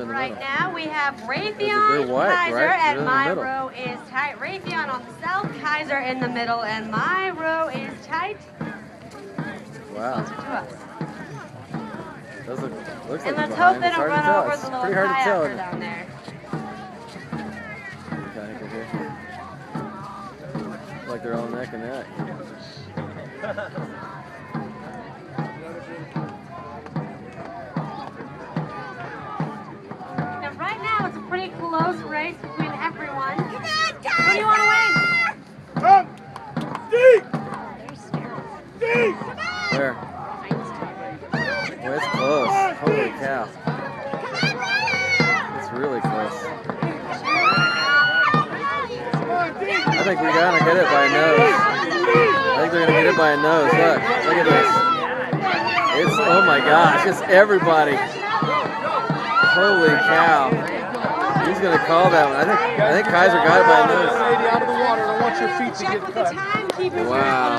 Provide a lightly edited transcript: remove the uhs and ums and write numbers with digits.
in the Right middle. now we have They're Raytheon, white, Kaiser, right? and They're in the my middle. row is tight. Raytheon on the south, Kaiser in the middle, and my row is tight. Wow. Closer to us. Those looks like And they're let's hope behind. they It's don't hard to run tell. over It's the little pretty hard to tell. kayaker down there. Kayaker here. Like they're all neck and neck. Now right now it's a pretty close race between everyone. Come on, Kaiser! Who do you want to win? Come! Deep! Deep! Where? Well, it's close. Holy cow. It's really close. I think we're gonna get it by a nose. I think they're gonna get it by a nose. Look at this. It's, oh my gosh, it's everybody. Holy cow. He's gonna call that one. I think Kaiser got it by a nose. Out of the water. I want your feet to Check get with the cut. timekeepers. Wow.